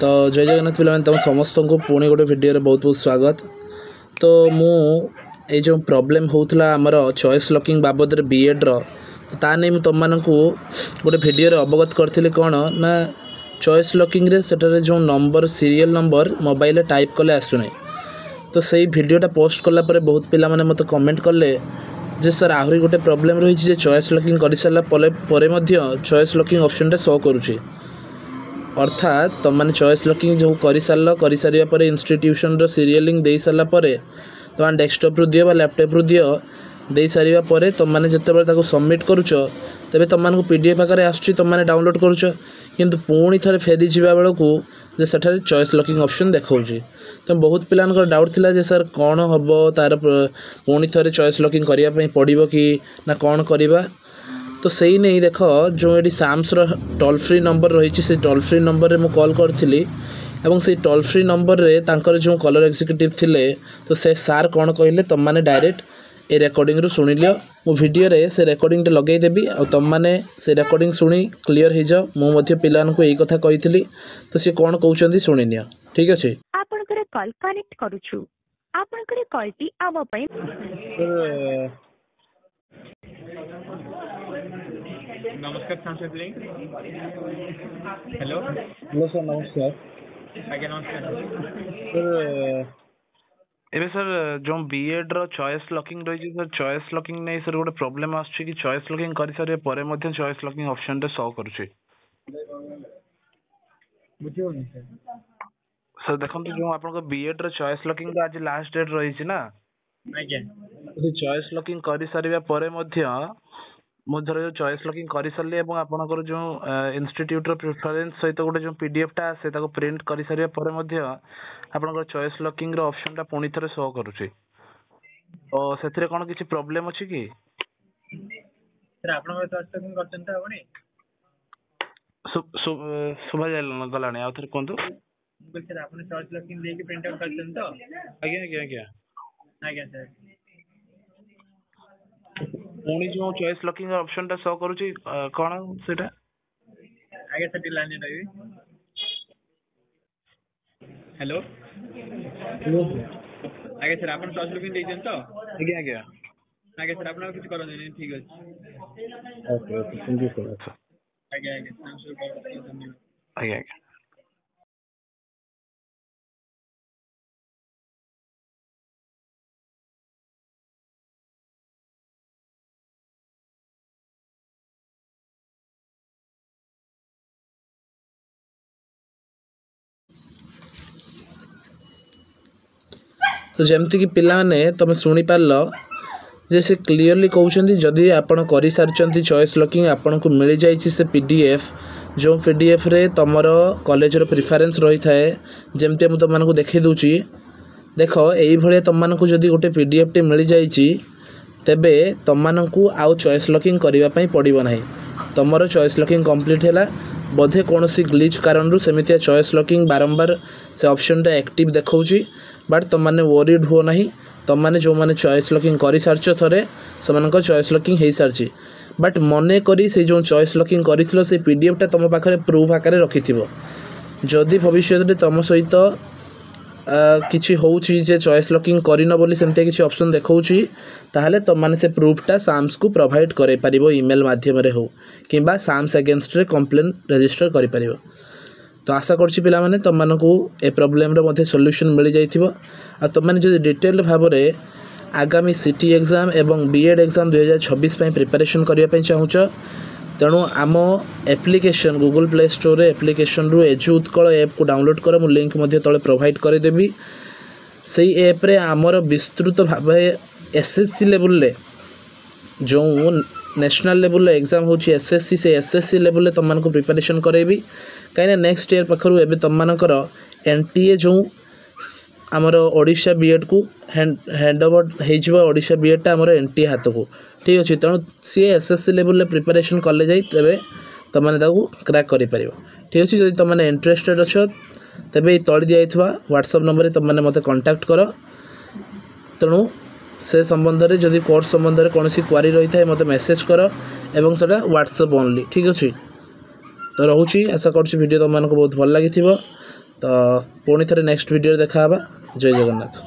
तो जय जगन्नाथ पे तुम समस्त को पुणी गोटे भिडियो बहुत बहुत स्वागत। तो ये जो प्रॉब्लम होता आमर चॉइस लॉकिंग बाबद बीएड ता नहीं तुम मानू गोटे भिडियो अवगत करी कौन ना चॉइस लॉकिंग रे सेटारे जो number serial number mobile type कले आसुना। तो सही भिडियोटा पोस्ट कलापर बहुत पिला माने मत कमेंट कले जे सर आहरी गोटे प्रॉब्लम रही चॉइस लॉकिंग कर सारा चॉइस लॉकिंग ऑप्शन शो करुँच। अर्थात तुम मैंने चॉइस लॉकिंग जो कर सारा इंस्टीट्यूशन रो सीरियलिंग दे सारा तुम डेस्कटॉप रु दियो लैपटॉप रु दियो दे सारा पर तुम मैंने जिते सबमिट करुच तेरे तुम पीडीएफ आकार आसूँ तुम मैंने डाउनलोड करुच किंतु पुणी थे फेरी जा बेलू जे सेठारे चॉइस लॉकिंग ऑप्शन देखा। तो बहुत पिलानकर डाउट थिला जे सर कौन हम तार पुणी थे चॉइस लॉकिंग करने पड़ो कि ना कौन करवा। तो सही नहीं देख जो ये साम्स टोल फ्री नंबर रही से टोल फ्री नंबर में कॉल करी से टोल फ्री नंबर रे तांकर जो कलर एग्जीक्यूटिव थिले तो से सार कौन कहले तुम मैंने डायरेक्ट ए रेकर्डिंग रू सुनी लियो मो वीडियो रे से रेकर्डिंग टे लगे देबी और तुम मैंने से रेकर्डिंग सुनी क्लियर हो जाओ। मु पिलान को यही कथा कही तो सी कौन कहते शुणी नियो। ठीक अच्छे आपनकर कॉल कनेक्ट करूछु आपनकर कॉल टी आवा पई नमस्कार सांसद जी। हेलो हेलो सर नमस्कार। आज्ञा नमस्कार सर एबे सर जो बीएड रो चॉइस लॉकिंग रही सर चॉइस लॉकिंग नहीं सर गोटे प्रॉब्लम आछी कि चॉइस लॉकिंग कर सारे परे मध्य चॉइस लॉकिंग ऑप्शन रे शो करूची। बुझियोनी सर सर देखंतु जो आपन बीएड रो चॉइस लॉकिंग आज लास्ट डेट रही छी ना आज्ञा चॉइस लॉकिंग कर सारिबा परे मध्य मो धर जो चॉइस लॉकिंग कर सारे और आपनकर जो इंस्टीट्यूट रो प्रेफरेंस सहित गोटे जो पीडीएफ टा आसे ताको प्रिंट कर सारिबा परे मध्य आपनकर चॉइस लॉकिंग रो ऑप्शन टा पुणी थरे शो करूची। तो सेथिरे कोन किछि प्रॉब्लम अछि कि सर आपनकर चॉइस लॉकिंग करछन त होनी सुबह जाय गलानी आ थरे कोंतु बिल्कुल सर आपने चॉइस लॉकिंग लेके प्रिंट आउट करछन त आज्ञा आज्ञा आज्ञा आज्ञा सर पुणी जो चॉइस लॉकिंग ऑप्शन टा शो करूची कोन सेटा आगे सर लाइन रही। हेलो आगे सर आपन चॉइस लॉकिंग देछन त आज्ञा आज्ञा आगे सर आपन किछ करन नहीं ठीक अछि। Okay okay thank you so much. आगे आगे थैंक यू धन्यवाद। आज्ञा आज्ञा तो जमती कि पिलाने तुम शुणी पार्ल जे से क्लीयरली कहते जदि आपड़ कर सारी चॉइस लॉकिंग आपन को मिल जाइए से पीडीएफ जो पीडीएफ रे तुमर कॉलेज रो प्रिफरेंस रही थाए जमती मुझे तुमको देखी दूची देख यही भाया तुमको जदि गोटे पीडीएफ टे मिल जाइए तेबे तुमको आउ चॉइस लॉकिंग करने पड़ो ना तुमर चॉइस लॉकिंग कंप्लीट है बोधे कौन सी ग्लिच कारण सेमितिया चॉइस लॉकिंग बारंबार से ऑप्शन टा एक्टिव देखौची बट तुम मैंने वरीड हो ना तुम मैंने जो मैंने चॉइस लॉकिंग कर सारछ थरे से चॉइस लॉकिंग हो सारी बट मन करी से जो चॉइस लॉकिंग कर से पीडीएफ टा तुम पाखे प्रूफ आकार रखि जदि भविष्य में तुम सहित किसी होची जे चॉइस लॉकिंग करन बोली सेमते किसी ऑप्शन देखौची ताहले तुम माने से प्रूफटा साम्स को प्रोवाइड करे पारिबो ईमेल माध्यम रे हो किंबा साम्स अगेंस्ट रे कंप्लेन रजिस्टर करि पारिबो। तो आशा करछि पिला माने तुम मानकू ए प्रॉब्लम रे मध्ये सॉल्यूशन मिल जाइथिबो आ तुम माने जदि डिटेल भाव रे आगामी सिटी एग्जाम एवं बीएड एग्जाम 2026 पई प्रिपरेशन करिया पई चाहूछ तेणु आम एप्लिकेशन गूगल प्ले स्टोर रे एप्लिकेशन रु एजु उत्कल ऐप को डाउनलोड कर मु लिंक मध्ये तळे प्रोवाइड कर देबी। सेही ऐप रे आमर विस्तृत भाव एसएससी लेवल ले जो नेशनल लेवल एग्जाम होची एसएससी से एसएससी लेवल ले तुम को प्रिपरेशन करेबी कहीं नेक्स्ट ईयर पाखरु एबे तुम मानकर एनटीए जो आमर ओडिशा बीएड को हैंड ओवर हो ओडिशा बीएड टा आमर एनटीए हाथ को ठीक अच्छे तेणु सी एसएससी लेवल प्रिपरेशन कले जाई तेबे तुम मैंने क्रैक कर पार ठीक अच्छे जब तुम मैंने इंटरेस्टेड अच्छ तेबे तले दिया व्हाट्सएप नंबर तुम मैंने मत कांटेक्ट कर तेणु से संबंध में जदि कोर्स संबंध में कौन क्वारी रही है मत मेसेज कर एवं से व्हाट्सएप ओनली ठीक अच्छे। तो रोची आशा कर वीडियो तुम बहुत भल लगी तो पुणी थे नेक्स्ट वीडियो देखा जय जगन्नाथ।